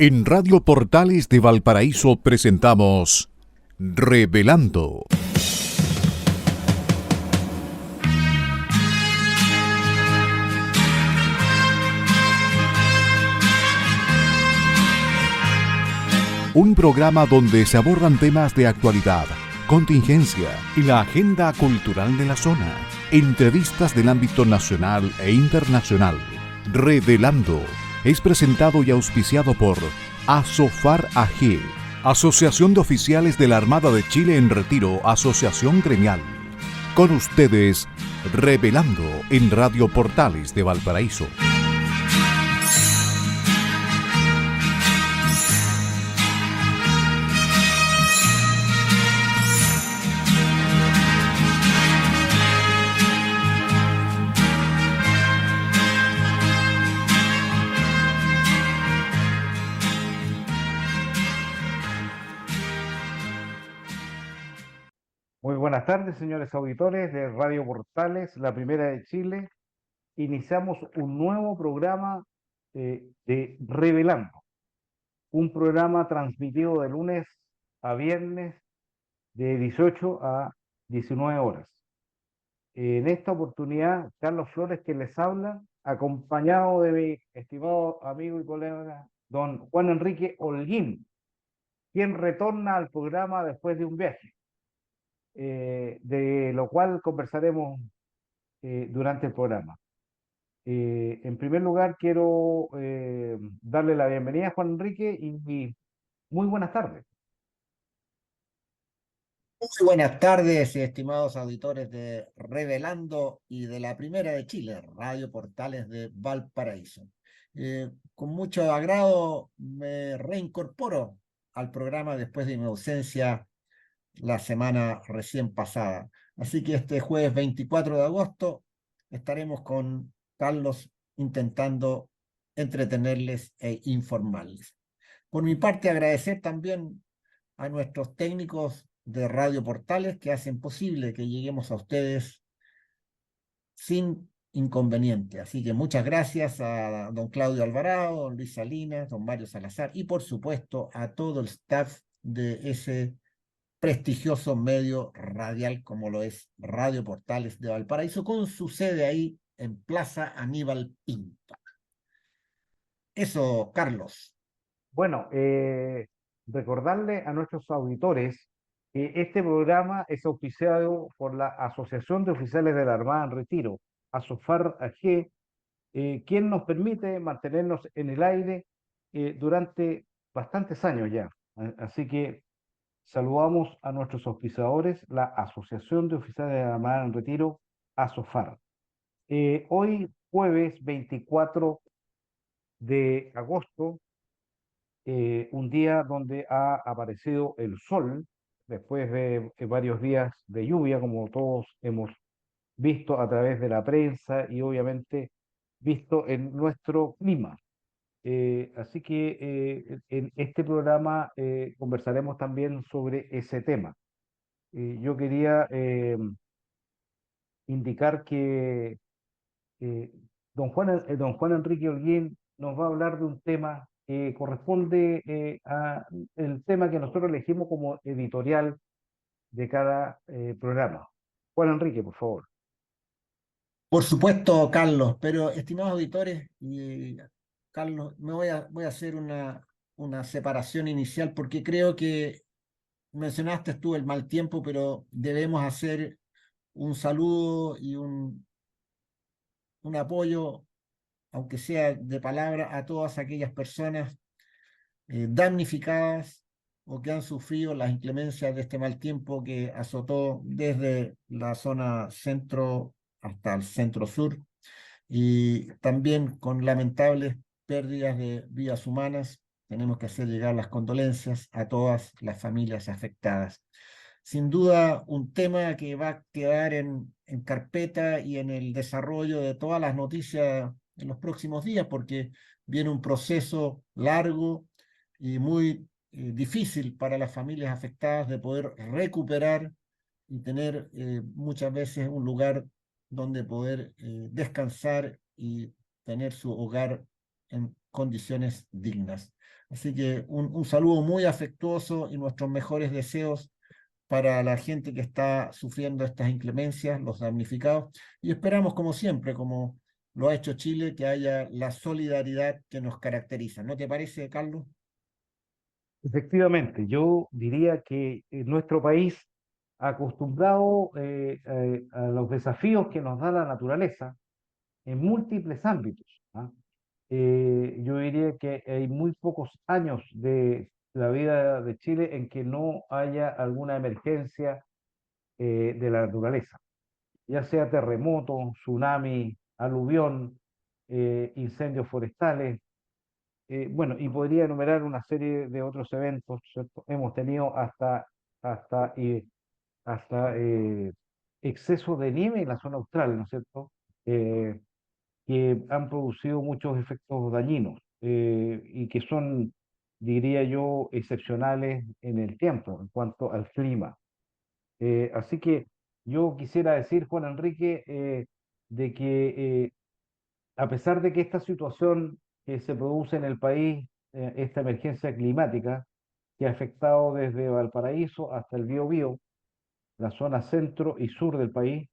En Radio Portales de Valparaíso presentamos Revelando. Un programa donde se abordan temas de actualidad, contingencia y la agenda cultural de la zona. Entrevistas del ámbito nacional e internacional. Revelando es presentado y auspiciado por Asofar AG, Asociación de Oficiales de la Armada de Chile en Retiro, Asociación Gremial. Con ustedes, Revelando en Radio Portales de Valparaíso. Muy buenas tardes, señores auditores de Radio Portales, la primera de Chile. Iniciamos un nuevo programa de Revelando, un programa transmitido de lunes a viernes de 18 a 19 horas. En esta oportunidad, Carlos Flores, que les habla, acompañado de mi estimado amigo y colega, don Juan Enrique Holguín, quien retorna al programa después de un viaje. De lo cual conversaremos durante el programa. En primer lugar, quiero darle la bienvenida a Juan Enrique y muy buenas tardes. Muy buenas tardes, estimados auditores de Revelando y de la Primera de Chile, Radio Portales de Valparaíso. Con mucho agrado me reincorporo al programa después de mi ausencia la semana recién pasada. Así que este jueves 24 de agosto estaremos con Carlos intentando entretenerles e informarles. Por mi parte, agradecer también a nuestros técnicos de Radio Portales que hacen posible que lleguemos a ustedes sin inconveniente. Así que muchas gracias a don Claudio Alvarado, don Luis Salinas, don Mario Salazar y por supuesto a todo el staff de ese prestigioso medio radial como lo es Radio Portales de Valparaíso, con su sede ahí en Plaza Aníbal Pinto. Eso, Carlos. Bueno, recordarle a nuestros auditores que este programa es auspiciado por la Asociación de Oficiales de la Armada en Retiro, ASOFAR AG, quien nos permite mantenernos en el aire durante bastantes años ya. Así que saludamos a nuestros auspiciadores, la Asociación de Oficiales de la Armada en Retiro, ASOFAR. Hoy, jueves 24 de agosto, un día donde ha aparecido el sol, después de varios días de lluvia, como todos hemos visto a través de la prensa y obviamente visto en nuestro clima. Así que en este programa conversaremos también sobre ese tema. Yo quería indicar que eh, don Juan Enrique Holguín nos va a hablar de un tema que corresponde a el tema que nosotros elegimos como editorial de cada programa. Juan Enrique, por favor. Por supuesto, Carlos, pero estimados auditores, Carlos, voy a hacer una separación inicial porque creo que mencionaste tú el mal tiempo, pero debemos hacer un saludo y un apoyo, aunque sea de palabra, a todas aquellas personas damnificadas o que han sufrido las inclemencias de este mal tiempo que azotó desde la zona centro hasta el centro sur y también con lamentables pérdidas de vidas humanas. Tenemos que hacer llegar las condolencias a todas las familias afectadas. Sin duda, un tema que va a quedar en carpeta y en el desarrollo de todas las noticias en los próximos días, porque viene un proceso largo y muy difícil para las familias afectadas de poder recuperar y tener muchas veces un lugar donde poder descansar y tener su hogar en condiciones dignas. Así que un saludo muy afectuoso y nuestros mejores deseos para la gente que está sufriendo estas inclemencias, los damnificados, y esperamos, como siempre, como lo ha hecho Chile, que haya la solidaridad que nos caracteriza. ¿No te parece, Carlos? Efectivamente, yo diría que nuestro país, acostumbrado a los desafíos que nos da la naturaleza en múltiples ámbitos, ¿ah? Yo diría que hay muy pocos años de la vida de Chile en que no haya alguna emergencia de la naturaleza, ya sea terremoto, tsunami, aluvión, incendios forestales, bueno, y podría enumerar una serie de otros eventos, ¿cierto? Hemos tenido hasta, hasta exceso de nieve en la zona austral, ¿no es cierto? Eh, que han producido muchos efectos dañinos y que son, diría yo, excepcionales en el tiempo en cuanto al clima. Así que yo quisiera decir, Juan Enrique, de que a pesar de que esta situación que se produce en el país, esta emergencia climática, que ha afectado desde Valparaíso hasta el Biobío, la zona centro y sur del país,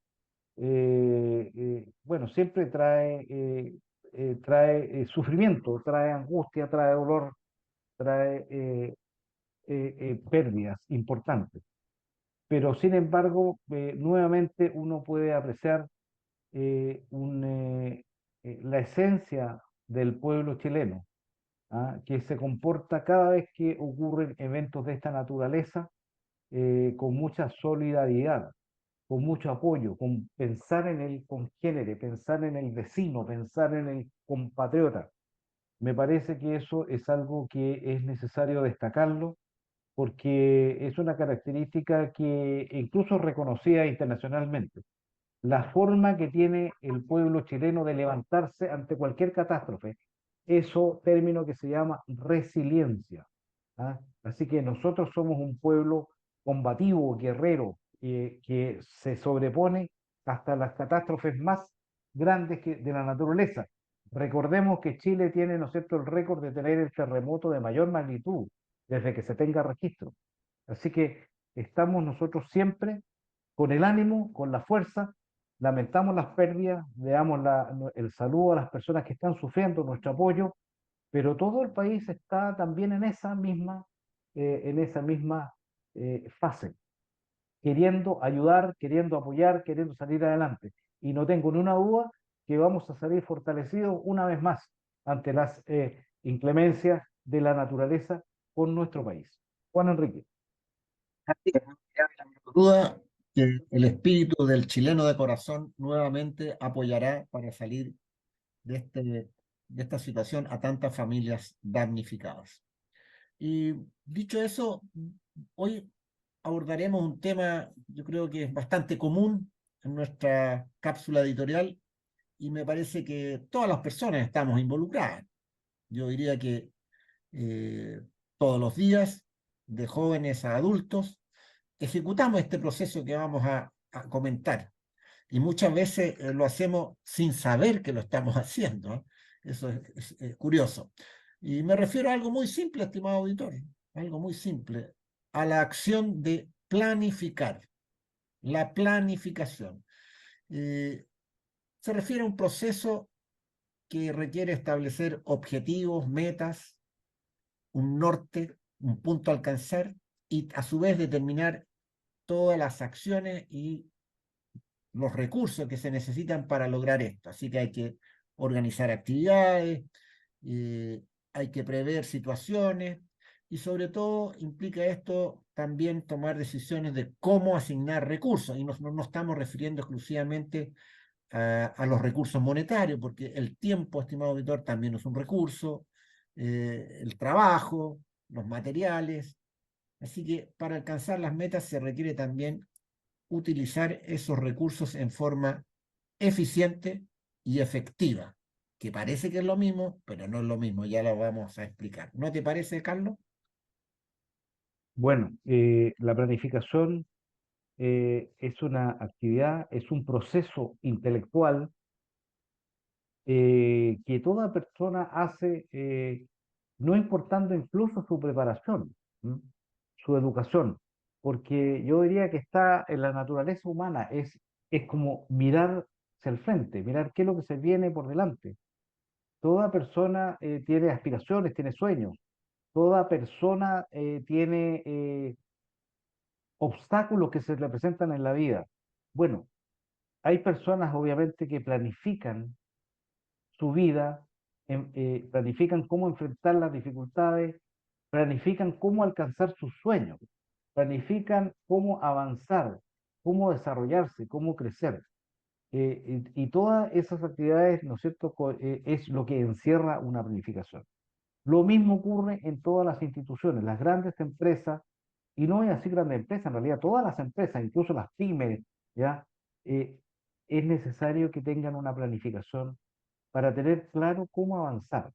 bueno, siempre trae sufrimiento, trae angustia, trae dolor, trae pérdidas importantes. Pero sin embargo, nuevamente uno puede apreciar la esencia del pueblo chileno, ¿ah? Que se comporta cada vez que ocurren eventos de esta naturaleza con mucha solidaridad, con mucho apoyo, con pensar en el congénere, pensar en el vecino, pensar en el compatriota. Me parece que eso es algo que es necesario destacarlo porque es una característica que incluso es reconocida internacionalmente. La forma que tiene el pueblo chileno de levantarse ante cualquier catástrofe, eso término que se llama resiliencia. ¿Ah? Así que nosotros somos un pueblo combativo, guerrero, que se sobrepone hasta las catástrofes más grandes de la naturaleza. Recordemos que Chile tiene, ¿no es cierto?, el récord de tener el terremoto de mayor magnitud desde que se tenga registro. Así que estamos nosotros siempre con el ánimo, con la fuerza, lamentamos las pérdidas, le damos el saludo a las personas que están sufriendo, nuestro apoyo, pero todo el país está también en esa misma fase, queriendo ayudar, queriendo apoyar, queriendo salir adelante. Y no tengo ni una duda que vamos a salir fortalecidos una vez más ante las inclemencias de la naturaleza con nuestro país. Juan Enrique. Así es, no cabe la menor duda que el espíritu del chileno de corazón nuevamente apoyará para salir de esta situación a tantas familias damnificadas. Y dicho eso, hoy abordaremos un tema, yo creo que es bastante común en nuestra cápsula editorial y me parece que todas las personas estamos involucradas. Yo diría que eh, todos los días, de jóvenes a adultos, ejecutamos este proceso que vamos a comentar. Y muchas veces lo hacemos sin saber que lo estamos haciendo, ¿eh? Eso es curioso. Y me refiero a algo muy simple, estimado auditor, algo muy simple, a la acción de planificar, la planificación. Eh, Se refiere a un proceso que requiere establecer objetivos, metas, un norte, un punto a alcanzar y a su vez determinar todas las acciones y los recursos que se necesitan para lograr esto. Así que hay que organizar actividades, hay que prever situaciones y sobre todo implica esto también tomar decisiones de cómo asignar recursos. Y no estamos refiriendo exclusivamente a los recursos monetarios, porque el tiempo, estimado auditor, también es un recurso, el trabajo, los materiales. Así que para alcanzar las metas se requiere también utilizar esos recursos en forma eficiente y efectiva, que parece que es lo mismo, pero no es lo mismo, ya lo vamos a explicar. ¿No te parece, Carlos? Bueno, la planificación es una actividad, es un proceso intelectual que toda persona hace, no importando incluso su preparación, ¿m? Su educación, porque yo diría que está en la naturaleza humana, es como mirar hacia el frente, mirar qué es lo que se viene por delante. Toda persona tiene aspiraciones, tiene sueños, toda persona tiene obstáculos que se le presentan en la vida. Bueno, hay personas obviamente que planifican su vida, planifican cómo enfrentar las dificultades, planifican cómo alcanzar sus sueños, planifican cómo avanzar, cómo desarrollarse, cómo crecer. Y todas esas actividades, ¿no es cierto?, es lo que encierra una planificación. Lo mismo ocurre en todas las instituciones, las grandes empresas, y no es así grandes empresas, en realidad todas las empresas, incluso las pymes, ¿ya? Eh, es necesario que tengan una planificación para tener claro cómo avanzar,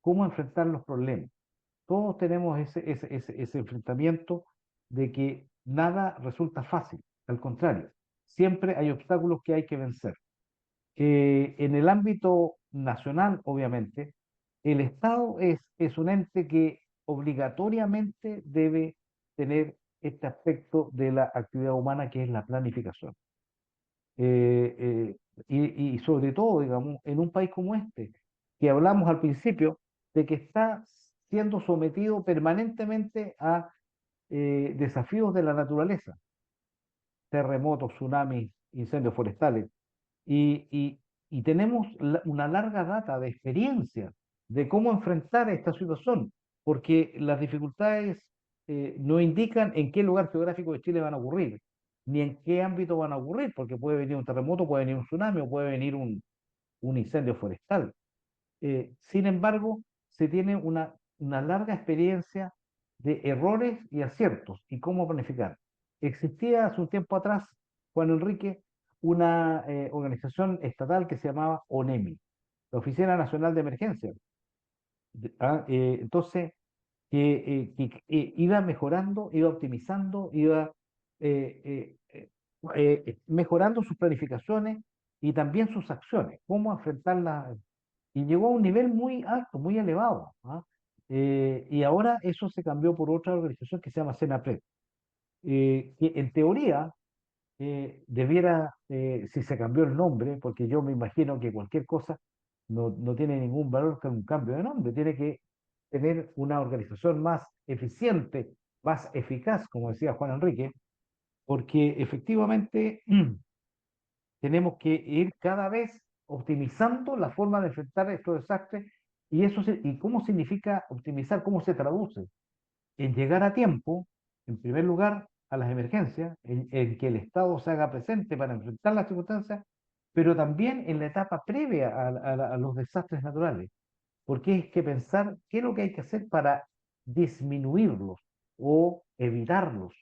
cómo enfrentar los problemas. Todos tenemos ese enfrentamiento de que nada resulta fácil, al contrario, siempre hay obstáculos que hay que vencer. En el ámbito nacional, obviamente, el Estado es un ente que obligatoriamente debe tener este aspecto de la actividad humana que es la planificación. Eh, eh, y sobre todo, digamos, en un país como este, que hablamos al principio de que está siendo sometido permanentemente a desafíos de la naturaleza, terremotos, tsunamis, incendios forestales, y, y- y tenemos una larga data de experiencia de cómo enfrentar esta situación, porque las dificultades no indican en qué lugar geográfico de Chile van a ocurrir, ni en qué ámbito van a ocurrir, porque puede venir un terremoto, puede venir un tsunami o puede venir un incendio forestal. Sin embargo, se tiene una larga experiencia de errores y aciertos y cómo planificar. Existía hace un tiempo atrás, Juan Enrique, una organización estatal que se llamaba ONEMI, la Oficina Nacional de Emergencia. Entonces, que iba mejorando, iba optimizando, iba eh, eh, mejorando sus planificaciones y también sus acciones, cómo enfrentarlas, y llegó a un nivel muy alto, muy elevado. ¿Ah? Y ahora eso se cambió por otra organización que se llama CENAPRED, que en teoría debiera, si se cambió el nombre, porque yo me imagino que cualquier cosa no tiene ningún valor que un cambio de nombre, tiene que tener una organización más eficiente, más eficaz, como decía Juan Enrique, porque efectivamente tenemos que ir cada vez optimizando la forma de enfrentar estos desastres y cómo significa optimizar, cómo se traduce en llegar a tiempo, en primer lugar, a las emergencias, en que el Estado se haga presente para enfrentar las circunstancias, pero también en la etapa previa a los desastres naturales, porque hay que pensar qué es lo que hay que hacer para disminuirlos o evitarlos,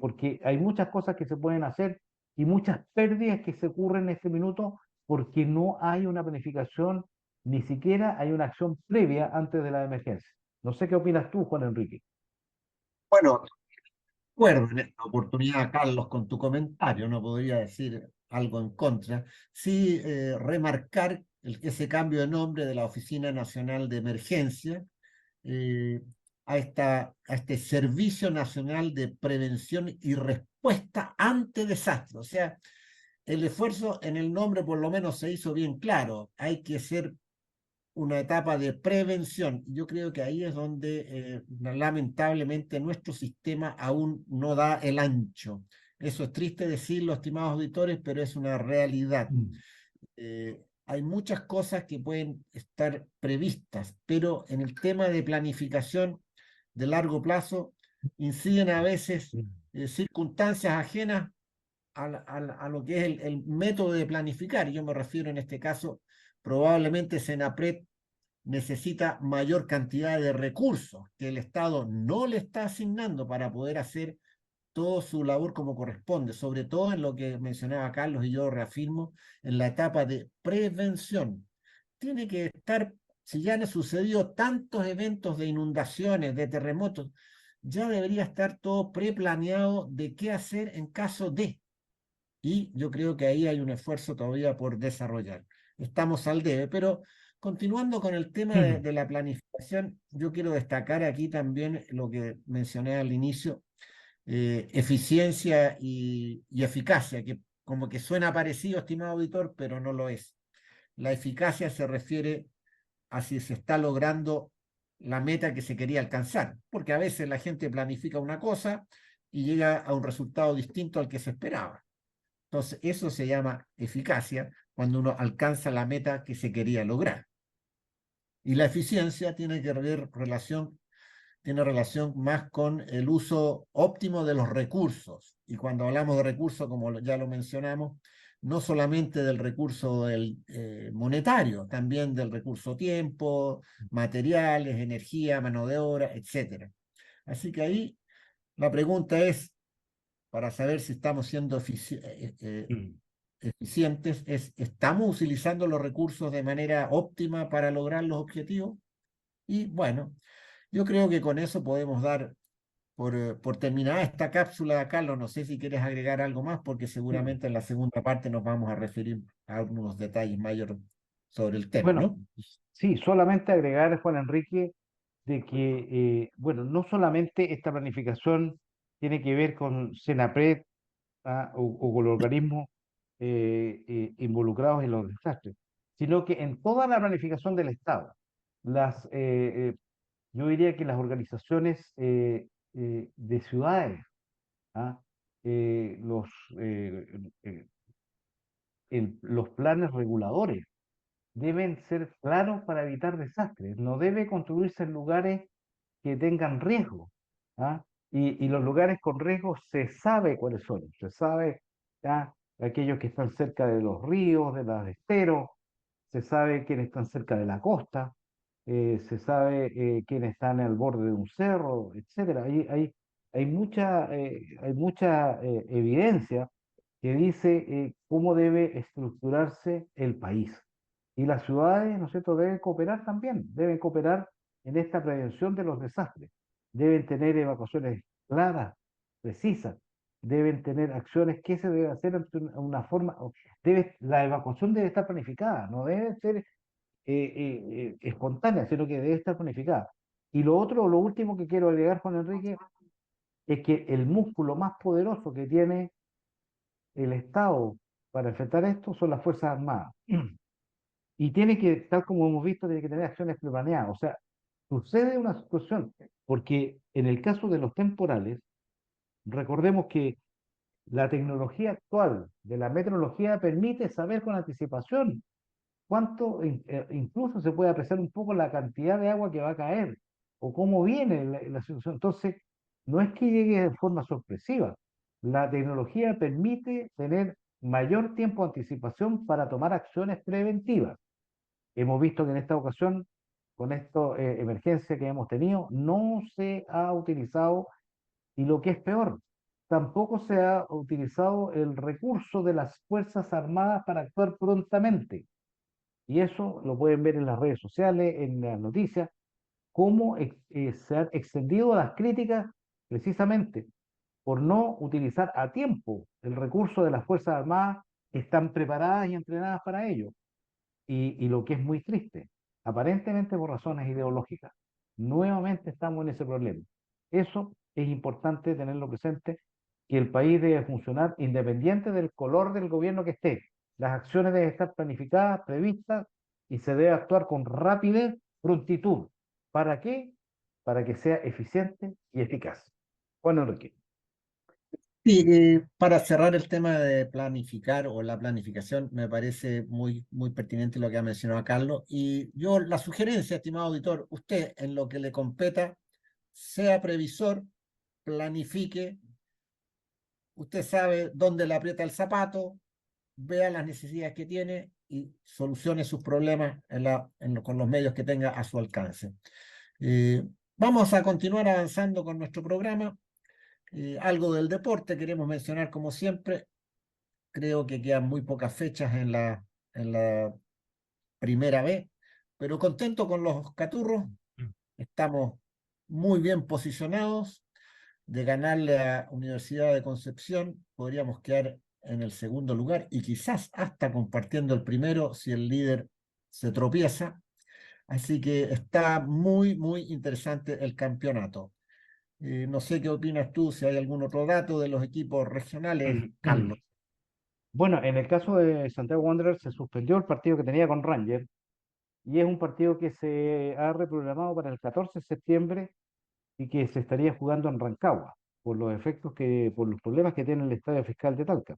porque hay muchas cosas que se pueden hacer y muchas pérdidas que se ocurren en este minuto porque no hay una planificación, ni siquiera hay una acción previa antes de la emergencia. No sé qué opinas tú, Juan Enrique. Bueno, acuerdo en esta oportunidad, Carlos, con tu comentario, no podría decir algo en contra. Sí, remarcar ese cambio de nombre de la Oficina Nacional de Emergencia eh, a este Servicio Nacional de Prevención y Respuesta ante Desastres. O sea, el esfuerzo en el nombre por lo menos se hizo bien claro. Hay que ser una etapa de prevención. Yo creo que ahí es donde lamentablemente nuestro sistema aún no da el ancho. Eso es triste decirlo, estimados auditores, pero es una realidad. Mm. Hay muchas cosas que pueden estar previstas, pero en el tema de planificación de largo plazo inciden a veces Mm. circunstancias ajenas a lo que es el método de planificar. Yo me refiero en este caso, probablemente Senapred necesita mayor cantidad de recursos que el Estado no le está asignando para poder hacer toda su labor como corresponde, sobre todo en lo que mencionaba Carlos y yo reafirmo, en la etapa de prevención. Tiene que estar, si ya han sucedido tantos eventos de inundaciones, de terremotos, ya debería estar todo preplaneado de qué hacer en caso de. Y yo creo que ahí hay un esfuerzo todavía por desarrollar. estamos al debe. Pero continuando con el tema de la planificación, yo quiero destacar aquí también lo que mencioné al inicio, eficiencia y eficacia, que como que suena parecido, estimado auditor, pero no lo es. La eficacia se refiere a si se está logrando la meta que se quería alcanzar, porque a veces la gente planifica una cosa y llega a un resultado distinto al que se esperaba. Entonces, eso se llama eficacia cuando uno alcanza la meta que se quería lograr. Y la eficiencia tiene que ver tiene relación más con el uso óptimo de los recursos. Y cuando hablamos de recursos, como ya lo mencionamos, no solamente del recurso monetario, también del recurso tiempo, materiales, energía, mano de obra, etc. Así que ahí la pregunta es, para saber si estamos siendo eficientes, ¿estamos utilizando los recursos de manera óptima para lograr los objetivos? Y bueno, yo creo que con eso podemos dar por terminada esta cápsula, Carlos. No sé si quieres agregar algo más, porque seguramente en la segunda parte nos vamos a referir a algunos detalles mayores sobre el tema, Bueno, ¿no? sí, solamente agregar, Juan Enrique, de que, bueno, no solamente esta planificación tiene que ver con Senapred, o con los organismos involucrados en los desastres, sino que en toda la planificación del Estado, las, yo diría que las organizaciones de ciudades, ¿ah? Eh, los, eh, eh, los planes reguladores deben ser claros para evitar desastres. No debe construirse en lugares que tengan riesgo. ¿Ah? Y los lugares con riesgo se sabe cuáles son. Se sabe, ¿ah? Aquellos que están cerca de los ríos, de los esteros, se sabe quiénes están cerca de la costa, se sabe quiénes están al borde de un cerro, etcétera. Hay mucha evidencia que dice cómo debe estructurarse el país. Y las ciudades, ¿no es cierto?, deben cooperar también, deben cooperar en esta prevención de los desastres. Deben tener evacuaciones claras, precisas, deben tener acciones que se debe hacer ante una forma, la evacuación debe estar planificada, no debe ser espontánea, sino que debe estar planificada. Y lo otro, lo último que quiero agregar, Juan Enrique, es que el músculo más poderoso que tiene el Estado para enfrentar esto son las Fuerzas Armadas. Y tiene que, tal como hemos visto, tiene que tener acciones preplaneadas. O sea, sucede una situación, porque en el caso de los temporales, recordemos que la tecnología actual de la meteorología permite saber con anticipación cuánto, incluso se puede apreciar un poco la cantidad de agua que va a caer o cómo viene la situación. Entonces, no es que llegue de forma sorpresiva. La tecnología permite tener mayor tiempo de anticipación para tomar acciones preventivas. Hemos visto que en esta ocasión, con esta emergencia que hemos tenido, no se ha utilizado, y lo que es peor, tampoco se ha utilizado el recurso de las Fuerzas Armadas para actuar prontamente. Y eso lo pueden ver en las redes sociales, en las noticias, cómo se han extendido las críticas precisamente por no utilizar a tiempo el recurso de las Fuerzas Armadas que están preparadas y entrenadas para ello. Y lo que es muy triste, aparentemente por razones ideológicas, nuevamente estamos en ese problema. Eso es importante tenerlo presente, que el país debe funcionar independiente del color del gobierno que esté. Las acciones deben estar planificadas, previstas, y se debe actuar con rapidez, prontitud. ¿Para qué? Para que sea eficiente y eficaz. Juan Enrique. Sí, para cerrar el tema de planificar o la planificación, me parece muy pertinente lo que ha mencionado Carlos. Y yo la sugerencia, estimado auditor, usted en lo que le competa, sea previsor, planifique, usted sabe dónde le aprieta el zapato, vea las necesidades que tiene y solucione sus problemas con los medios que tenga a su alcance. Vamos a continuar avanzando con nuestro programa. Algo del deporte queremos mencionar como siempre. Creo que quedan muy pocas fechas en la primera B, pero contento con los Caturros. Estamos muy bien posicionados. De ganarle a Universidad de Concepción, podríamos quedar en el segundo lugar y quizás hasta compartiendo el primero si el líder se tropieza. Así que está muy, muy interesante el campeonato. No sé qué opinas tú, si hay algún otro dato de los equipos regionales, Carlos. Bueno, en el caso de Santiago Wanderers se suspendió el partido que tenía con Rangers y es un partido que se ha reprogramado para el 14 de septiembre y que se estaría jugando en Rancagua por los problemas que tiene el Estadio Fiscal de Talca.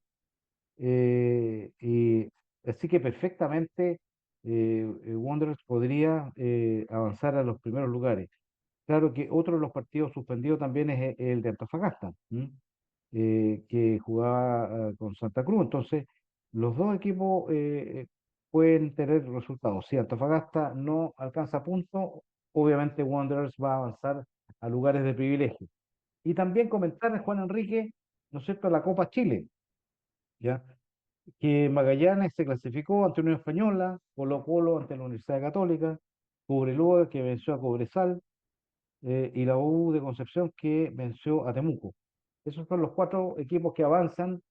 Y así que perfectamente Wanderers podría avanzar a los primeros lugares. Claro que otro de los partidos suspendidos también es el de Antofagasta, ¿m? Que jugaba con Santa Cruz. Entonces, los dos equipos pueden tener resultados. Si Antofagasta no alcanza puntos, obviamente Wanderers va a avanzar a lugares de privilegio. Y también comentar, Juan Enrique, ¿no es cierto?, la Copa Chile, ¿ya? Que Magallanes se clasificó ante Unión Española, Colo-Colo ante la Universidad Católica, Cobreloa que venció a Cobresal, y la U de Concepción que venció a Temuco. Esos son los cuatro equipos que avanzan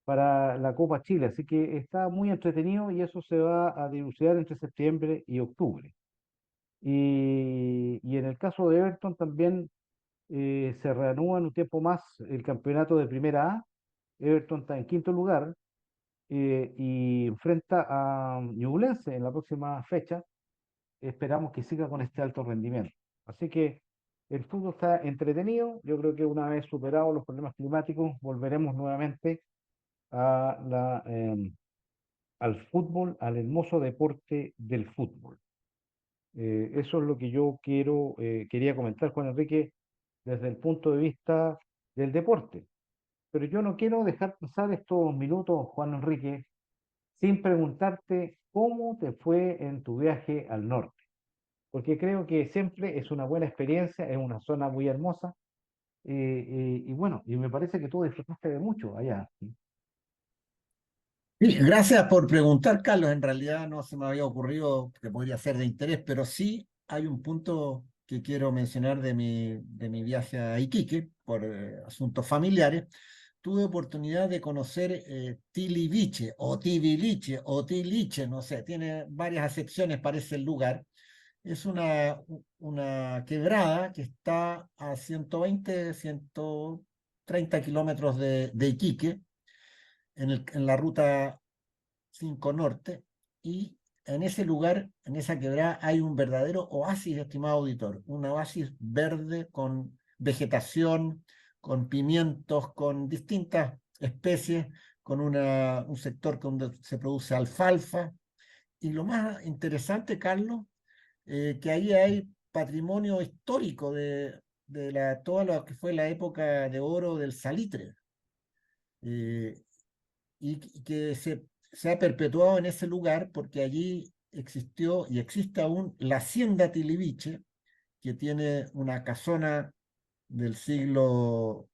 para la Copa Chile, así que está muy entretenido y eso se va a dilucidar entre septiembre y octubre. Y en el caso de Everton también se reanuda en un tiempo más el campeonato de Primera A. Everton está en quinto lugar y enfrenta a Ñublense en la próxima fecha. Esperamos que siga con este alto rendimiento. Así que el fútbol está entretenido. Yo creo que una vez superados los problemas climáticos, volveremos nuevamente a al fútbol, al hermoso deporte del fútbol. Eso es lo que yo quería comentar, Juan Enrique, desde el punto de vista del deporte. Pero yo no quiero dejar pasar estos minutos, Juan Enrique, sin preguntarte cómo te fue en tu viaje al norte, porque creo que siempre es una buena experiencia, es una zona muy hermosa, y bueno, y me parece que tú disfrutaste de mucho allá. Sí, gracias por preguntar, Carlos. En realidad no se me había ocurrido que podría ser de interés, pero sí hay un punto que quiero mencionar de mi viaje a Iquique por asuntos familiares. Tuve oportunidad de conocer Tiliviche o Tiviliche o Tiliche, no sé, tiene varias acepciones, parece el lugar. Es una quebrada que está a 120, 130 kilómetros de Iquique, en la ruta 5 Norte, y en ese lugar, en esa quebrada, hay un verdadero oasis, estimado auditor, un oasis verde con vegetación, con pimientos, con distintas especies, con un sector donde se produce alfalfa. Y lo más interesante, Carlos, que ahí hay patrimonio histórico de toda lo que fue la época de oro del salitre. eh, y que se ha perpetuado en ese lugar porque allí existió y existe aún la Hacienda Tiliviche, que tiene una casona del siglo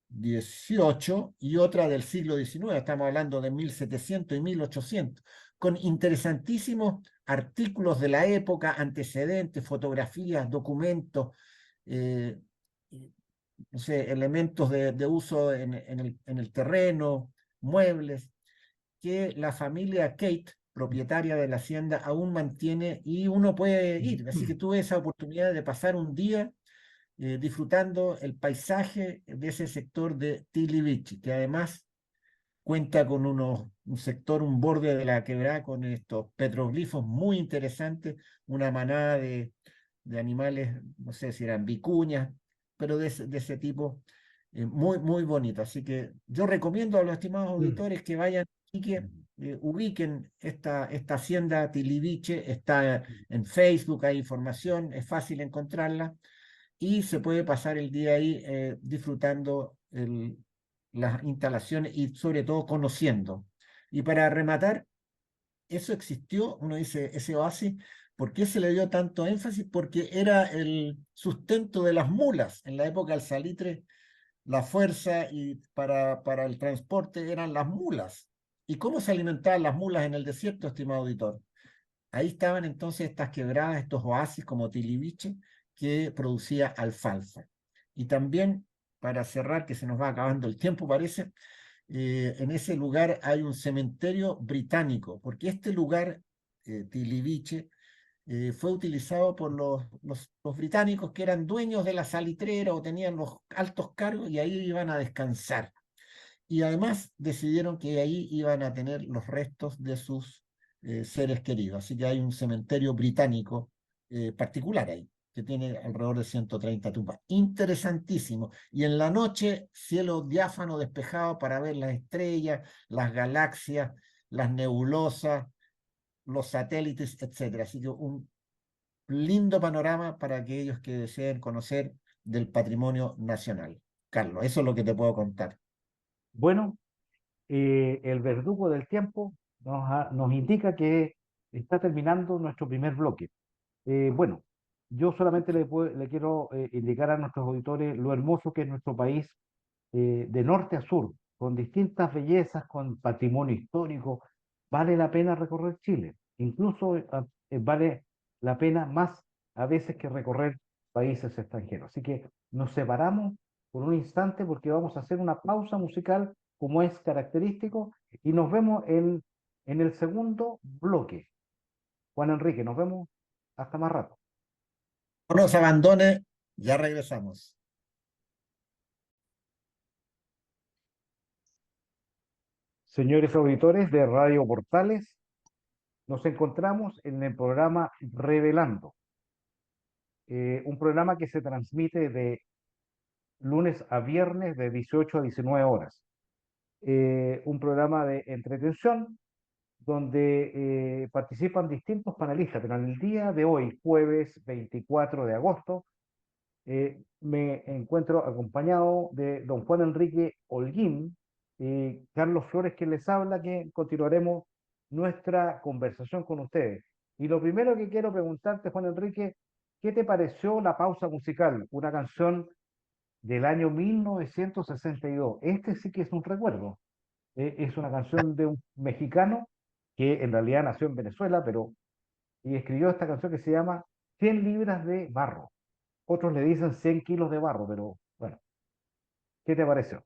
XVIII y otra del siglo XIX, estamos hablando de 1700 y 1800, con interesantísimos artículos de la época, antecedentes, fotografías, documentos, eh, no sé, elementos de uso en el terreno, muebles, que la familia Kate, propietaria de la hacienda, aún mantiene y uno puede ir. Así que tuve esa oportunidad de pasar un día disfrutando el paisaje de ese sector de Tilivichi, que además cuenta con un sector, un borde de la quebrada con estos petroglifos muy interesantes, una manada de animales, no sé si eran vicuñas, pero de ese tipo, muy, muy bonito. Así que yo recomiendo a los estimados auditores que vayan y que ubiquen esta hacienda Tiliviche, está en Facebook, hay información, es fácil encontrarla y se puede pasar el día ahí disfrutando las instalaciones y sobre todo conociendo. Y para rematar, eso existió, uno dice, ese oasis, ¿por qué se le dio tanto énfasis? Porque era el sustento de las mulas. En la época del salitre, la fuerza y para el transporte eran las mulas. ¿Y cómo se alimentaban las mulas en el desierto, estimado auditor? Ahí estaban entonces estas quebradas, estos oasis como Tiliviche, que producía alfalfa. Y también, para cerrar, que se nos va acabando el tiempo, parece, En ese lugar hay un cementerio británico, porque este lugar, Tiliviche, fue utilizado por los británicos que eran dueños de la salitrera o tenían los altos cargos y ahí iban a descansar. Y además decidieron que ahí iban a tener los restos de sus seres queridos. Así que hay un cementerio británico particular ahí, que tiene alrededor de 130 tumbas. Interesantísimo. Y en la noche, cielo diáfano, despejado para ver las estrellas, las galaxias, las nebulosas, los satélites, etcétera. Así que un lindo panorama para aquellos que deseen conocer del patrimonio nacional. Carlos, eso es lo que te puedo contar. Bueno, el verdugo del tiempo nos indica que está terminando nuestro primer bloque. Bueno, yo solamente le quiero indicar a nuestros auditores lo hermoso que es nuestro país, de norte a sur, con distintas bellezas, con patrimonio histórico. Vale la pena recorrer Chile. Incluso vale la pena más a veces que recorrer países extranjeros. Así que nos separamos por un instante porque vamos a hacer una pausa musical como es característico y nos vemos en el segundo bloque. Juan Enrique, nos vemos hasta más rato. No nos abandone, ya regresamos. Señores auditores de Radio Portales, nos encontramos en el programa Revelando, un programa que se transmite de lunes a viernes de 18 a 19 horas. Un programa de entretención donde participan distintos panelistas, pero en el día de hoy, jueves 24 de agosto, me encuentro acompañado de don Juan Enrique Holguín y Carlos Flores, que les habla, que continuaremos nuestra conversación con ustedes. Y lo primero que quiero preguntarte, Juan Enrique, ¿qué te pareció La Pausa Musical? Una canción del año 1962. Este sí que es un recuerdo. Es una canción de un mexicano que en realidad nació en Venezuela, pero y escribió esta canción que se llama 100 libras de barro. Otros le dicen 100 kilos de barro, pero bueno, ¿qué te pareció?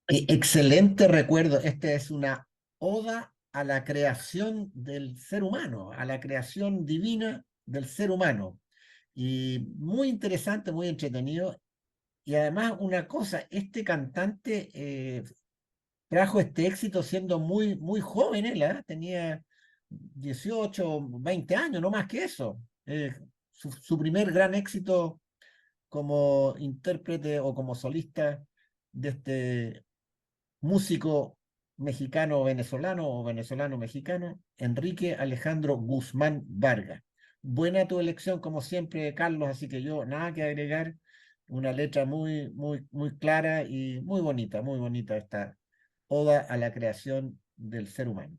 Excelente recuerdo. Esta es una oda a la creación del ser humano, a la creación divina del ser humano. Y muy interesante, muy entretenido. Y además una cosa, este cantante trajo este éxito siendo muy, muy joven él, ¿ah? Tenía 18, 20 años, no más que eso. Su primer gran éxito como intérprete o como solista de este músico mexicano-venezolano o venezolano-mexicano, Enrique Alejandro Guzmán Vargas. Buena tu elección, como siempre, Carlos, así que yo nada que agregar. Una letra muy, muy, muy clara y muy bonita esta oda a la creación del ser humano.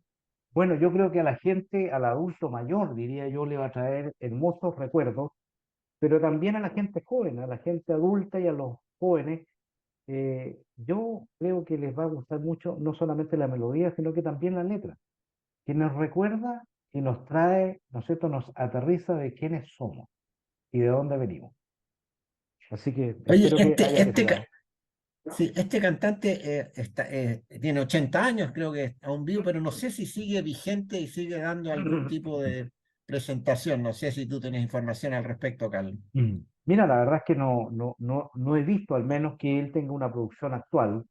Bueno, yo creo que a la gente, al adulto mayor, diría yo, le va a traer hermosos recuerdos, pero también a la gente joven, a la gente adulta y a los jóvenes. Yo creo que les va a gustar mucho no solamente la melodía, sino que también la letra, que nos recuerda y nos trae, ¿no es cierto?, nos aterriza de quiénes somos y de dónde venimos. Así que Oye, espero que haya disfrutado. sí, este cantante tiene 80 años, creo que es aún vivo, pero no sé si sigue vigente y sigue dando algún tipo de presentación. No sé si tú tienes información al respecto, Carlos. Mira, la verdad es que no he visto al menos que él tenga una producción actual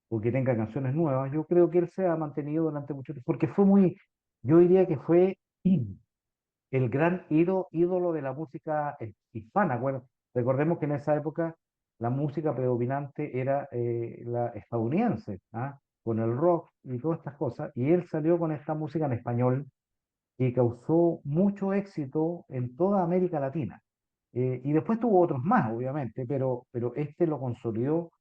o que tenga canciones nuevas. Yo creo que él se ha mantenido durante mucho tiempo, porque fue muy, yo diría que fue el gran ídolo de la música hispana. Bueno, recordemos que en esa época la música predominante era la estadounidense, ¿ah? Con el rock y todas estas cosas, y él salió con esta música en español que causó mucho éxito en toda América Latina. Y después tuvo otros más, obviamente, pero este lo consolidó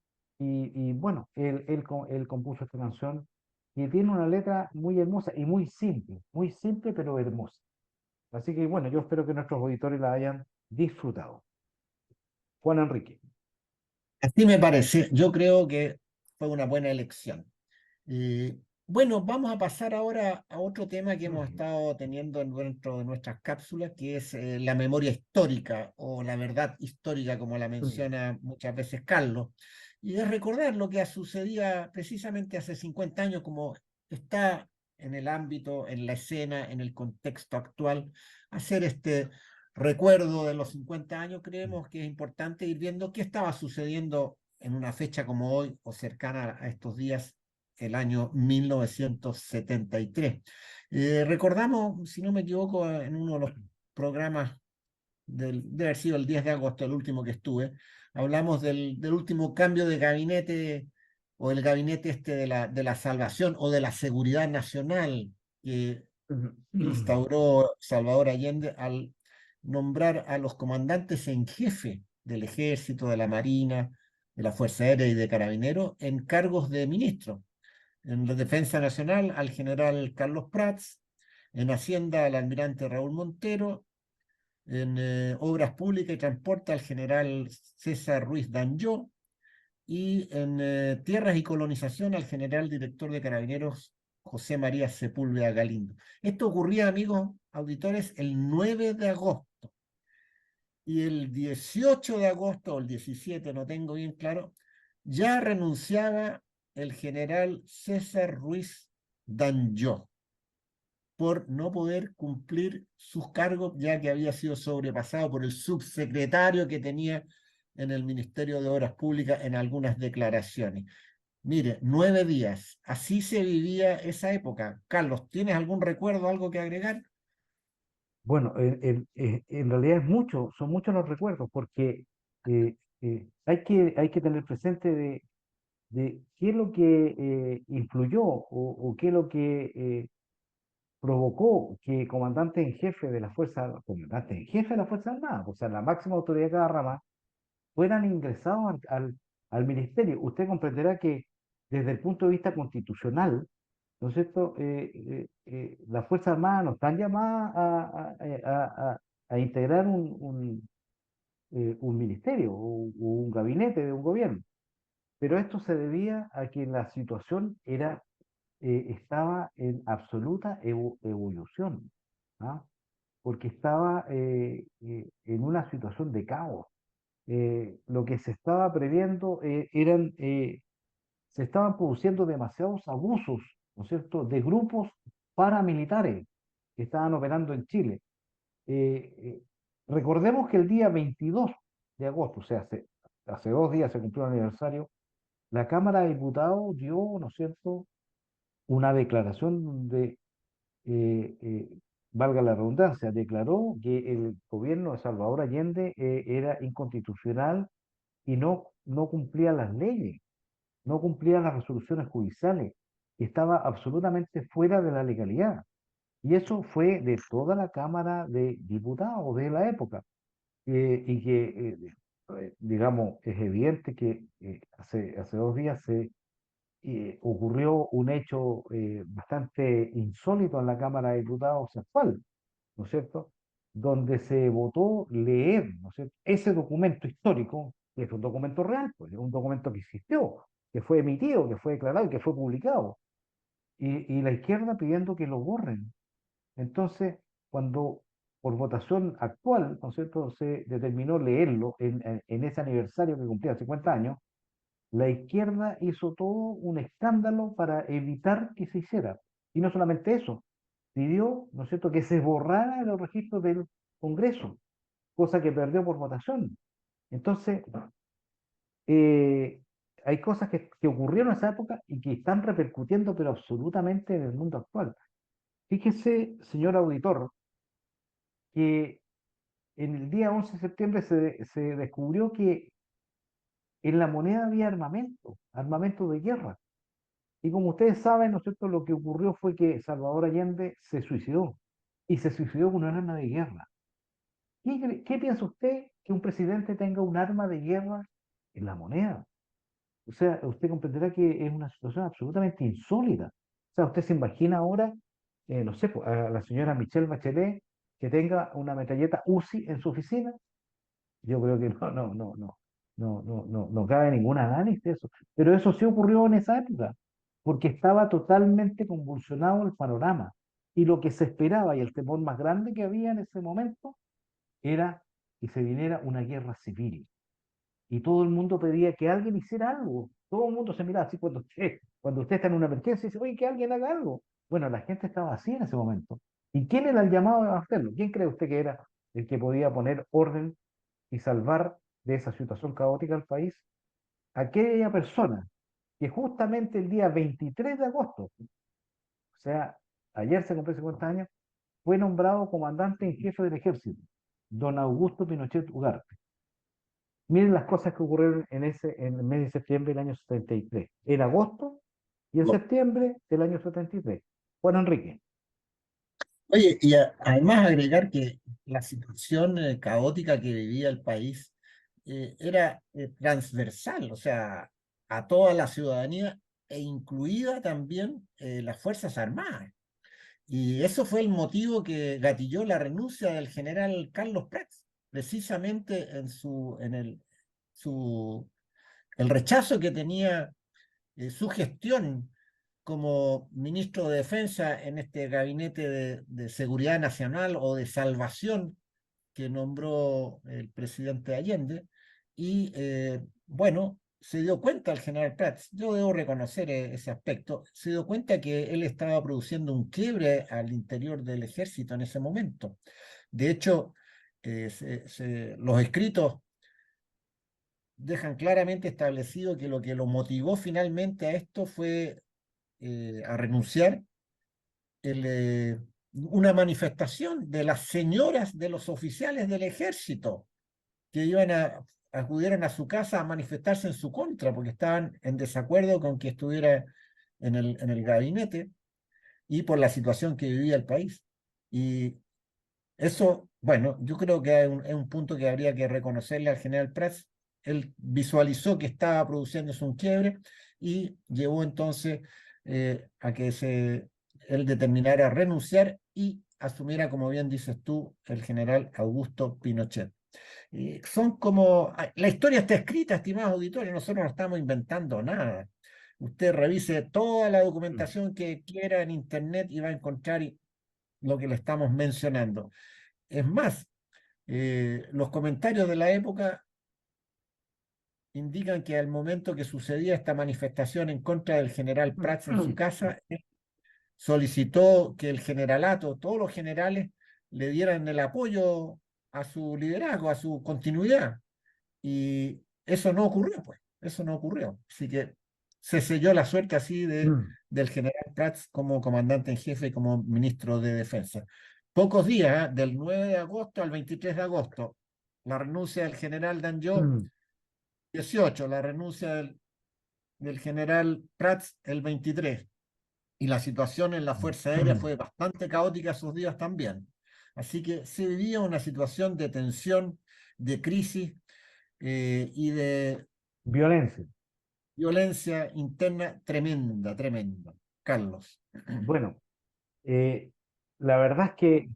y bueno, él compuso esta canción que tiene una letra muy hermosa y muy simple pero hermosa. Así que bueno, yo espero que nuestros auditores la hayan disfrutado. Juan Enrique. Así me parece. Yo creo que fue una buena elección. Bueno, vamos a pasar ahora a otro tema que hemos Ujú, estado teniendo dentro de nuestras cápsulas, que es la memoria histórica o la verdad histórica, como la ujú, menciona muchas veces Carlos. Y es recordar lo que sucedía precisamente hace 50 años, como está en el ámbito, en la escena, en el contexto actual. Hacer este recuerdo de los 50 años, creemos que es importante ir viendo qué estaba sucediendo en una fecha como hoy o cercana a estos días el año 1973. Recordamos, si no me equivoco, en uno de los programas debe haber sido el 10 de agosto, el último que estuve, hablamos del último cambio de gabinete o el gabinete este de la salvación o de la seguridad nacional que ujú, instauró Salvador Allende al nombrar a los comandantes en jefe del ejército, de la marina, de la Fuerza Aérea y de Carabineros en cargos de ministro. En la Defensa Nacional al general Carlos Prats, en Hacienda al almirante Raúl Montero, en Obras Públicas y Transporte al general César Ruiz Danjó y en Tierras y Colonización al general director de Carabineros José María Sepúlveda Galindo. Esto ocurría, amigos auditores, el 9 de agosto y el 18 de agosto o el 17, no tengo bien claro, ya renunciaba el general César Ruiz Danjó por no poder cumplir sus cargos, ya que había sido sobrepasado por el subsecretario que tenía en el Ministerio de Obras Públicas en algunas declaraciones. Mire, 9 días, así se vivía esa época. Carlos, ¿tienes algún recuerdo, algo que agregar? Bueno, en realidad es mucho, son muchos los recuerdos, porque hay que tener presente de qué es lo que influyó o qué es lo que provocó que comandantes en jefe de la Fuerza Armada, o sea, la máxima autoridad de cada rama, fueran ingresados al ministerio. Usted comprenderá que desde el punto de vista constitucional, ¿no es cierto? Las Fuerzas Armadas no están llamadas a integrar un ministerio o un gabinete de un gobierno, pero esto se debía a que la situación estaba en absoluta evolución, ¿ah? Porque estaba en una situación de caos. Lo que se estaba previendo se estaban produciendo demasiados abusos, ¿no es cierto?, de grupos paramilitares que estaban operando en Chile. Eh, eh, Recordemos que el día 22 de agosto, o sea, hace 2 días se cumplió el aniversario, la Cámara de Diputados dio, ¿no es cierto?, una declaración donde, eh, eh, valga la redundancia, declaró que el gobierno de Salvador Allende era inconstitucional y no cumplía las leyes, no cumplía las resoluciones judiciales, estaba absolutamente fuera de la legalidad. Y eso fue de toda la Cámara de Diputados de la época. Y que, digamos, es evidente que hace 2 días ocurrió un hecho bastante insólito en la Cámara de Diputados actual, ¿no es cierto? Donde se votó leer, ¿no es cierto?, ese documento histórico, que es un documento real, pues, es un documento que existió, que fue emitido, que fue declarado y que fue publicado, y la izquierda pidiendo que lo borren. Entonces, cuando por votación actual, ¿no es cierto?, se determinó leerlo en ese aniversario que cumplía 50 años, la izquierda hizo todo un escándalo para evitar que se hiciera. Y no solamente eso, pidió, ¿no es cierto?, que se borrara de los registros del Congreso, cosa que perdió por votación. Entonces, eh, hay cosas que ocurrieron en esa época y que están repercutiendo, pero absolutamente en el mundo actual. Fíjese, señor auditor, que en el día 11 de septiembre se descubrió que en la moneda había armamento de guerra. Y como ustedes saben, ¿no es cierto?, lo que ocurrió fue que Salvador Allende se suicidó y se suicidó con un arma de guerra. ¿Qué piensa usted que un presidente tenga un arma de guerra en la moneda? O sea, usted comprenderá que es una situación absolutamente insólita. O sea, usted se imagina ahora, no sé, pues, a la señora Michelle Bachelet que tenga una metralleta UCI en su oficina. Yo creo que no cabe ningún análisis de eso. Pero eso sí ocurrió en esa época. porque estaba totalmente convulsionado el panorama. Y lo que se esperaba y el temor más grande que había en ese momento era que se viniera una guerra civil. Y todo el mundo pedía que alguien hiciera algo. Todo el mundo se miraba así cuando usted está en una emergencia y dice, oye, que alguien haga algo. Bueno, la gente estaba así en ese momento. ¿Y quién era el llamado a hacerlo? ¿Quién cree usted que era el que podía poner orden y salvar de esa situación caótica al país? Aquella persona que justamente el día 23 de agosto, o sea, ayer se cumplió 50 años, fue nombrado comandante en jefe del ejército, don Augusto Pinochet Ugarte. Miren las cosas que ocurrieron en el mes de septiembre del año 73, en agosto y en septiembre del año 73. Juan Enrique. Oye, y además agregar que la situación caótica que vivía el país era transversal, o sea, a toda la ciudadanía e incluida también las Fuerzas Armadas. Y eso fue el motivo que gatilló la renuncia del general Carlos Prats, precisamente el rechazo que tenía su gestión como ministro de Defensa en este gabinete de seguridad nacional o de salvación que nombró el presidente Allende. Y bueno, se dio cuenta el general Prats, yo debo reconocer ese aspecto, se dio cuenta que él estaba produciendo un quiebre al interior del ejército en ese momento. De hecho, los escritos dejan claramente establecido que lo motivó finalmente a esto fue a renunciar una manifestación de las señoras de los oficiales del ejército que acudieron a su casa a manifestarse en su contra porque estaban en desacuerdo con que estuviera en el gabinete y por la situación que vivía el país. Y eso, bueno, yo creo que es un punto que habría que reconocerle al general Prats. Él visualizó que estaba produciéndose un quiebre y llevó entonces a que él determinara renunciar y asumiera, como bien dices tú, el general Augusto Pinochet. Son como, la historia está escrita, estimados auditores, nosotros no estamos inventando nada. Usted revise toda la documentación que quiera en internet y va a encontrar lo que le estamos mencionando. Es más, los comentarios de la época indican que al momento que sucedía esta manifestación en contra del general Prats en su casa, él solicitó que el generalato, todos los generales, le dieran el apoyo a su liderazgo, a su continuidad. Y eso no ocurrió, pues, eso no ocurrió. Así que se selló la suerte así del general Prats como comandante en jefe y como ministro de Defensa. Pocos días, del 9 de agosto al 23 de agosto, la renuncia del general Danjou, 18, la renuncia del general Prats el 23. Y la situación en la Fuerza Aérea fue bastante caótica esos días también. Así que se vivía una situación de tensión, de crisis y de Violencia. violencia interna tremenda, tremenda. Carlos. Bueno, la verdad es que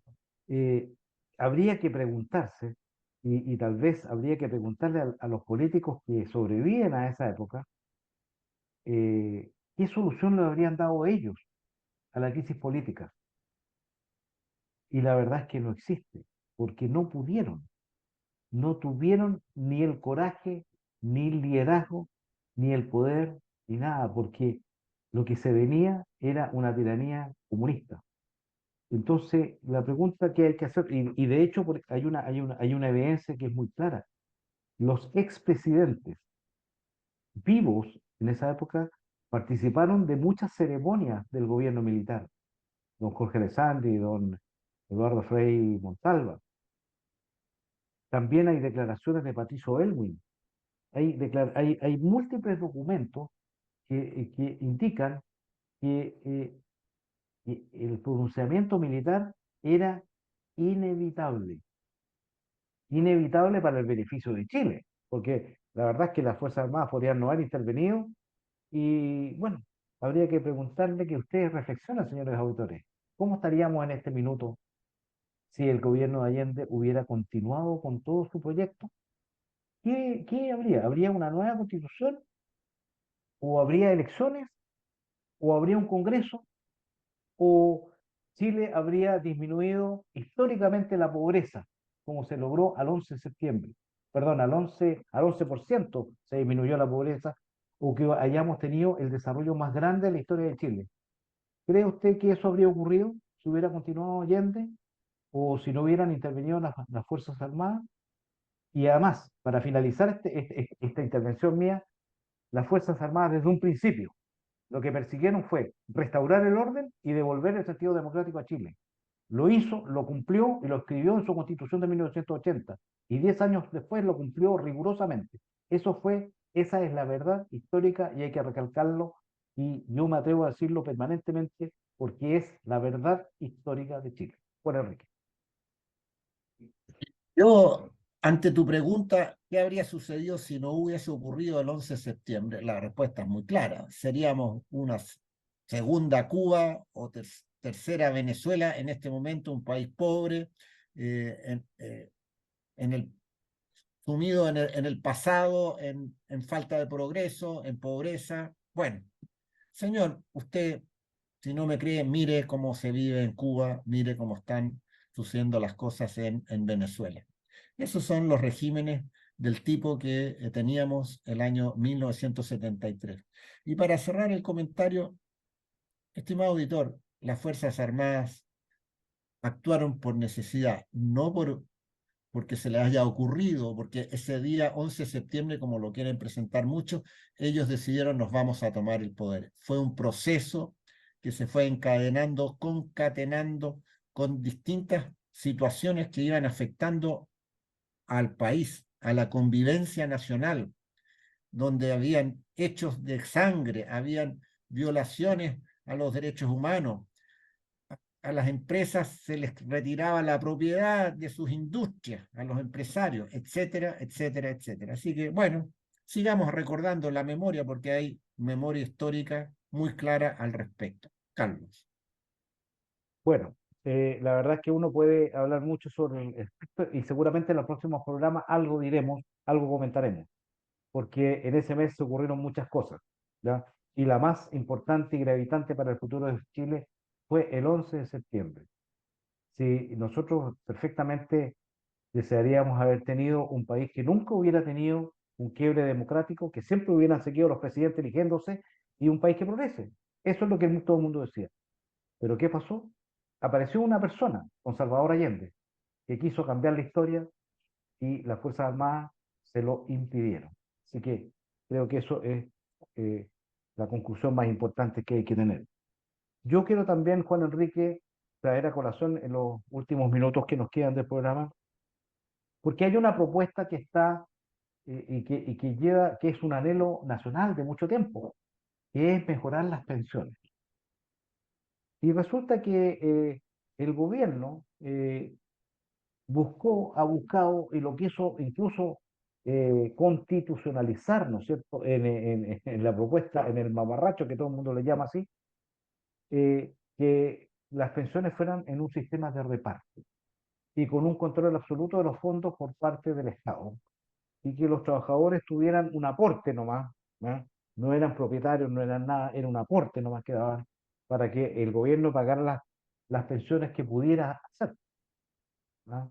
eh, habría que preguntarse, y tal vez habría que preguntarle a los políticos que sobreviven a esa época, ¿qué solución le habrían dado ellos a la crisis política? Y la verdad es que no existe, porque no pudieron, no tuvieron ni el coraje, ni el liderazgo, ni el poder, ni nada, porque lo que se venía era una tiranía comunista. Entonces, la pregunta que hay que hacer, y de hecho hay una evidencia que es muy clara, los expresidentes vivos en esa época participaron de muchas ceremonias del gobierno militar, don Jorge Alessandri, don Eduardo Frei Montalva. También hay declaraciones de Patricio Elwin. Hay múltiples documentos que indican que el pronunciamiento militar era inevitable, inevitable para el beneficio de Chile, porque la verdad es que las Fuerzas Armadas podrían no haber intervenido y bueno, habría que preguntarle que ustedes reflexionen, señores auditores, ¿cómo estaríamos en este minuto si el gobierno de Allende hubiera continuado con todo su proyecto? ¿Qué habría? ¿Habría una nueva constitución o habría elecciones o habría un Congreso, o Chile habría disminuido históricamente la pobreza, como se logró al 11 de septiembre. Perdón, al 11% se disminuyó la pobreza, o que hayamos tenido el desarrollo más grande de la historia de Chile. ¿Cree usted que eso habría ocurrido si hubiera continuado Allende o si no hubieran intervenido las Fuerzas Armadas? Y además, para finalizar esta intervención mía, las Fuerzas Armadas desde un principio lo que persiguieron fue restaurar el orden y devolver el sentido democrático a Chile. Lo hizo, lo cumplió y lo escribió en su constitución de 1980. Y 10 años después lo cumplió rigurosamente. Esa es la verdad histórica y hay que recalcarlo. Y yo me atrevo a decirlo permanentemente porque es la verdad histórica de Chile. Juan Enrique. Yo, ante tu pregunta, ¿qué habría sucedido si no hubiese ocurrido el 11 de septiembre? La respuesta es muy clara. Seríamos una segunda Cuba o tercera Venezuela en este momento, un país pobre, en el, sumido en el pasado, en falta de progreso, en pobreza. Bueno, señor, usted, si no me cree, mire cómo se vive en Cuba, mire cómo están sucediendo las cosas en Venezuela. Esos son los regímenes del tipo que teníamos el año 1973. Y para cerrar el comentario, estimado auditor, las Fuerzas Armadas actuaron por necesidad, no porque se les haya ocurrido, porque ese día 11 de septiembre, como lo quieren presentar muchos, ellos decidieron nos vamos a tomar el poder. Fue un proceso que se fue encadenando, concatenando con distintas situaciones que iban afectando al país, a la convivencia nacional, donde habían hechos de sangre, habían violaciones a los derechos humanos, a las empresas se les retiraba la propiedad de sus industrias, a los empresarios, etcétera, etcétera, etcétera. Así que, bueno, sigamos recordando la memoria porque hay memoria histórica muy clara al respecto. Carlos. Bueno, la verdad es que uno puede hablar mucho sobre esto y seguramente en los próximos programas algo diremos, algo comentaremos, porque en ese mes se ocurrieron muchas cosas, ¿ya? Y la más importante y gravitante para el futuro de Chile fue el 11 de septiembre. Si nosotros perfectamente desearíamos haber tenido un país que nunca hubiera tenido un quiebre democrático, que siempre hubieran seguido los presidentes eligiéndose y un país que progrese. Eso es lo que todo el mundo decía. Pero ¿qué pasó? Apareció una persona, con Salvador Allende, que quiso cambiar la historia y las Fuerzas Armadas se lo impidieron. Así que creo que eso es eh, la conclusión más importante que hay que tener. Yo quiero también, Juan Enrique, traer a colación en los últimos minutos que nos quedan del programa, porque hay una propuesta que está y que lleva, que es un anhelo nacional de mucho tiempo, que es mejorar las pensiones. Y resulta que el gobierno ha buscado y lo quiso incluso constitucionalizar, ¿no es cierto?, en la propuesta, en el mamarracho que todo el mundo le llama así, que las pensiones fueran en un sistema de reparto y con un control absoluto de los fondos por parte del Estado y que los trabajadores tuvieran un aporte nomás, ¿ya? No eran propietarios, no eran nada, era un aporte nomás que daban para que el gobierno pagara las pensiones que pudiera hacer, ¿ya?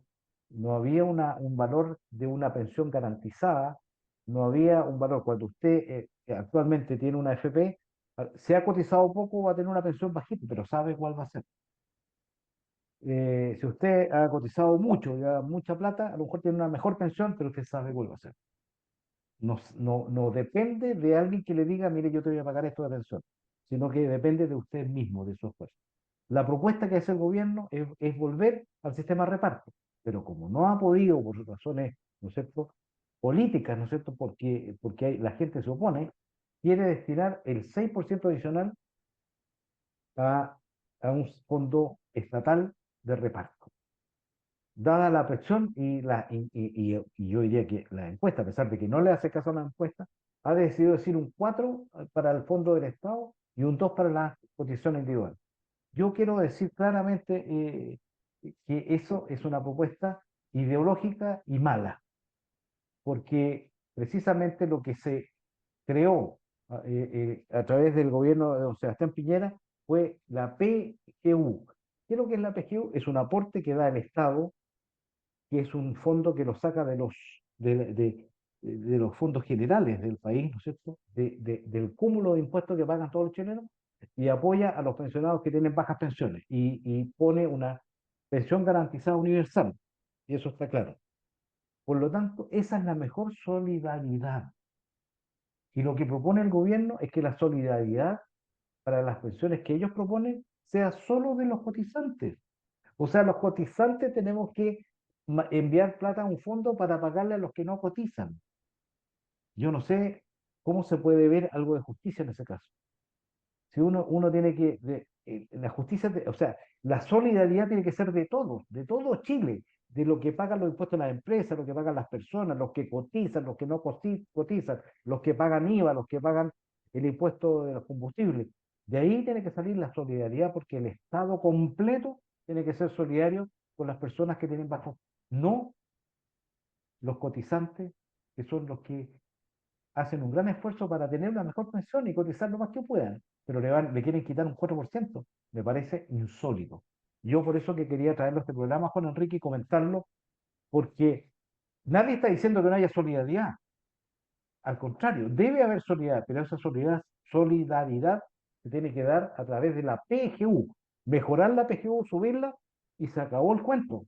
No había un valor de una pensión garantizada, no había un valor. Cuando usted que actualmente tiene una FP, se ha cotizado poco, va a tener una pensión bajita, pero sabe cuál va a ser. Si usted ha cotizado mucho, ya mucha plata, a lo mejor tiene una mejor pensión, pero usted sabe cuál va a ser. No depende de alguien que le diga, mire, yo te voy a pagar esto de pensión, sino que depende de usted mismo, de su esfuerzo. La propuesta que hace el gobierno es volver al sistema de reparto, pero como no ha podido por razones, ¿no es cierto?, políticas, ¿no es cierto?, porque la gente se opone, quiere destinar el 6% adicional a, a un fondo estatal de reparto. Dada la presión y yo diría que la encuesta, a pesar de que no le hace caso a la encuesta, ha decidido decir un 4 para el fondo del Estado y un 2 para la cotización individual. Yo quiero decir claramente que eso es una propuesta ideológica y mala, porque precisamente lo que se creó a través del gobierno de don Sebastián Piñera fue la PGU. ¿Qué es lo que es la PGU? Es un aporte que da el Estado, que es un fondo que lo saca de los fondos generales del país, ¿no es cierto? Del cúmulo de impuestos que pagan todos los chilenos y apoya a los pensionados que tienen bajas pensiones y pone una pensión garantizada universal. Y eso está claro. Por lo tanto, esa es la mejor solidaridad. Y lo que propone el gobierno es que la solidaridad para las pensiones que ellos proponen sea solo de los cotizantes. O sea, los cotizantes tenemos que enviar plata a un fondo para pagarle a los que no cotizan. Yo no sé cómo se puede ver algo de justicia en ese caso. Si uno tiene que, la justicia, o sea, la solidaridad tiene que ser de todo Chile, de lo que pagan los impuestos a las empresas, lo que pagan las personas, los que cotizan, los que no cotizan, los que pagan IVA, los que pagan el impuesto de los combustibles. De ahí tiene que salir la solidaridad porque el Estado completo tiene que ser solidario con las personas que tienen bajos, no los cotizantes, que son los que hacen un gran esfuerzo para tener una mejor pensión y cotizar lo más que puedan, pero le quieren quitar un 4%. Me parece insólito. Yo por eso que quería traerlo a este programa, Juan Enrique, y comentarlo, porque nadie está diciendo que no haya solidaridad. Al contrario, debe haber solidaridad, pero esa solidaridad se tiene que dar a través de la PGU. Mejorar la PGU, subirla, y se acabó el cuento.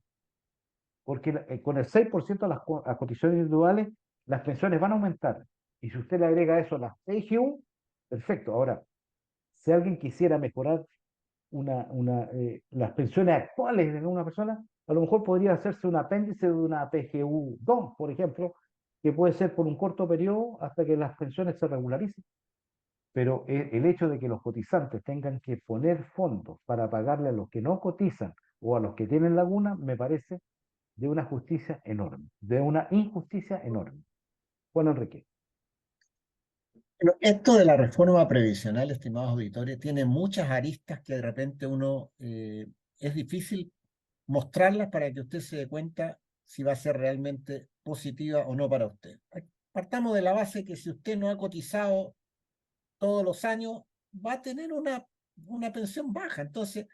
Porque con el 6% de las cotizaciones individuales, las pensiones van a aumentar. Y si usted le agrega eso a las PGU, perfecto. Ahora, si alguien quisiera mejorar las pensiones actuales de una persona, a lo mejor podría hacerse un apéndice de una PGU 2, por ejemplo, que puede ser por un corto periodo hasta que las pensiones se regularicen. Pero el hecho de que los cotizantes tengan que poner fondos para pagarle a los que no cotizan o a los que tienen laguna, me parece de una justicia enorme, de una injusticia enorme. Juan Enrique. Bueno, esto de la reforma previsional, estimados auditores, tiene muchas aristas que de repente uno es difícil mostrarlas para que usted se dé cuenta si va a ser realmente positiva o no para usted. Partamos de la base que si usted no ha cotizado todos los años, va a tener una pensión baja. Entonces,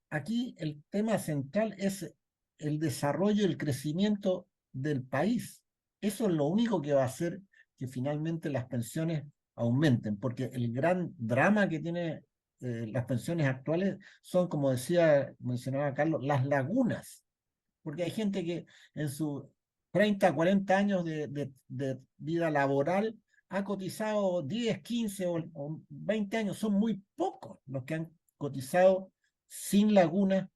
aquí el tema central es el desarrollo y el crecimiento del país. Eso es lo único que va a hacer que finalmente las pensiones aumenten, porque el gran drama que tiene las pensiones actuales son, como mencionaba Carlos, las lagunas, porque hay gente que en sus 30, 40 años de vida laboral ha cotizado 10, 15 o 20 años, son muy pocos los que han cotizado sin lagunas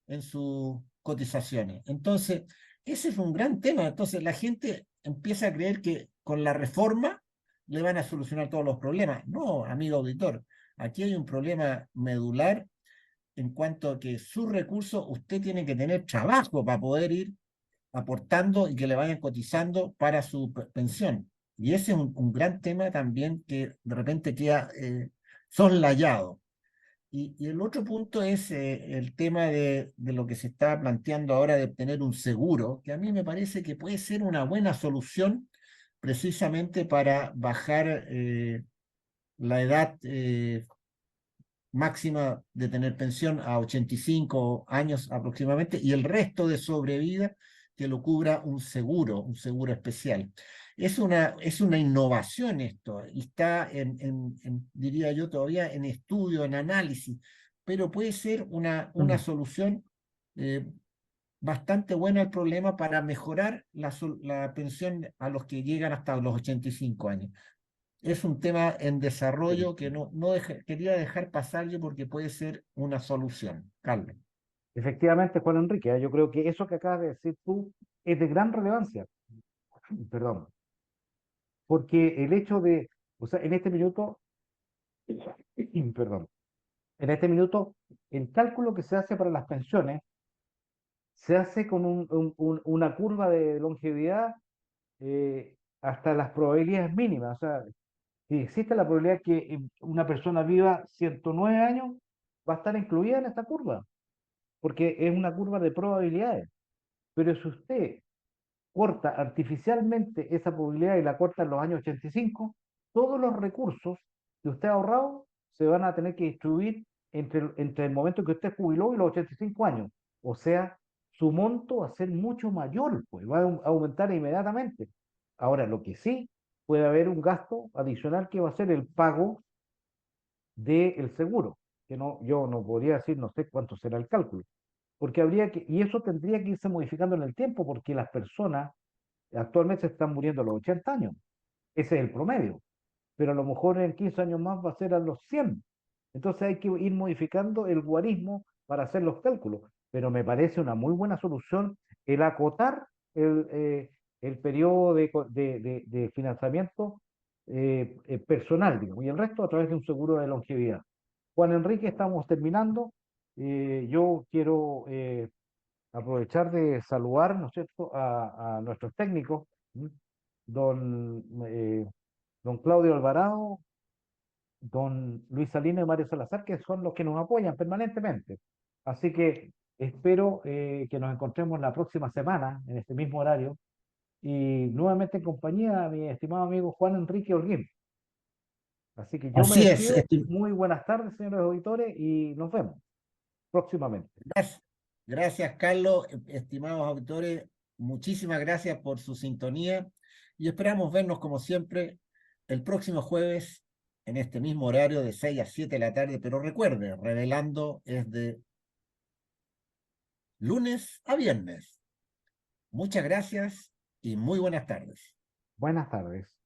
en sus cotizaciones. Entonces, ese es un gran tema. Entonces, la gente empieza a creer que con la reforma le van a solucionar todos los problemas. No, amigo auditor, aquí hay un problema medular en cuanto a que sus recursos usted tiene que tener trabajo para poder ir aportando y que le vayan cotizando para su pensión. Y ese es un gran tema también que de repente queda soslayado. Y el otro punto es el tema de lo que se está planteando ahora de tener un seguro, que a mí me parece que puede ser una buena solución precisamente para bajar la edad máxima de tener pensión a 85 años aproximadamente y el resto de sobrevida que lo cubra un seguro especial. Es una innovación esto y está diría yo, todavía en estudio, en análisis, pero puede ser una solución bastante buena al problema para mejorar la pensión a los que llegan hasta los 85 años. Es un tema en desarrollo que quería dejar pasar yo porque puede ser una solución. Carlos. Efectivamente, Juan Enrique, yo creo que eso que acabas de decir tú es de gran relevancia, perdón, porque el hecho de, o sea, en este minuto, perdón, en este minuto, el cálculo que se hace para las pensiones se hace con una curva de longevidad hasta las probabilidades mínimas. O sea, si existe la probabilidad que una persona viva 109 años, va a estar incluida en esta curva, porque es una curva de probabilidades. Pero si usted corta artificialmente esa probabilidad y la corta en los años 85, todos los recursos que usted ha ahorrado se van a tener que distribuir entre el momento que usted jubiló y los 85 años. O sea, su monto va a ser mucho mayor, pues va a aumentar inmediatamente. Ahora, lo que sí, puede haber un gasto adicional que va a ser el pago del seguro, que no, yo no podría decir, no sé cuánto será el cálculo, porque habría que, y eso tendría que irse modificando en el tiempo, porque las personas actualmente se están muriendo a los 80 años, ese es el promedio, pero a lo mejor en 15 años más va a ser a los 100. Entonces hay que ir modificando el guarismo para hacer los cálculos, pero me parece una muy buena solución el acotar el periodo de financiamiento personal, digamos, y el resto a través de un seguro de longevidad. Juan Enrique, estamos terminando. Yo quiero aprovechar de saludar, ¿no es cierto?, a nuestros técnicos, ¿m? don, don Claudio Alvarado, don Luis Salinas y Mario Salazar, que son los que nos apoyan permanentemente. Así que espero que nos encontremos la próxima semana, en este mismo horario, y nuevamente en compañía de mi estimado amigo Juan Enrique Holguín. Así que yo me Así es, despido. Muy buenas tardes, señores auditores, y nos vemos próximamente. gracias, Carlos, estimados auditores, muchísimas gracias por su sintonía y esperamos vernos como siempre el próximo jueves en este mismo horario de 6 a 7 de la tarde, pero recuerde, Revelando es de lunes a viernes. Muchas gracias y muy buenas tardes. Buenas tardes.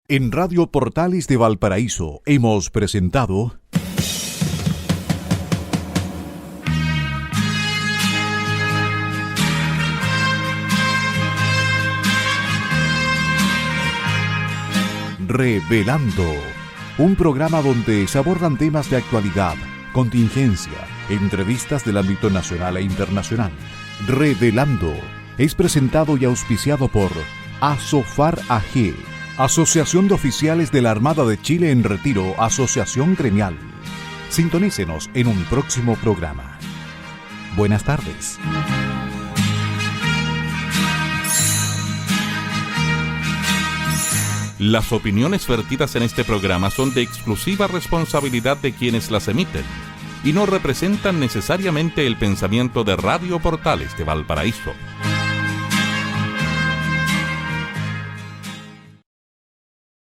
En Radio Portales de Valparaíso hemos presentado Revelando, un programa donde se abordan temas de actualidad, contingencia, entrevistas del ámbito nacional e internacional. Revelando es presentado y auspiciado por Asofar AG, Asociación de Oficiales de la Armada de Chile en Retiro, Asociación Gremial. Sintonícenos en un próximo programa. Buenas tardes. Las opiniones vertidas en este programa son de exclusiva responsabilidad de quienes las emiten y no representan necesariamente el pensamiento de Radio Portales de Valparaíso.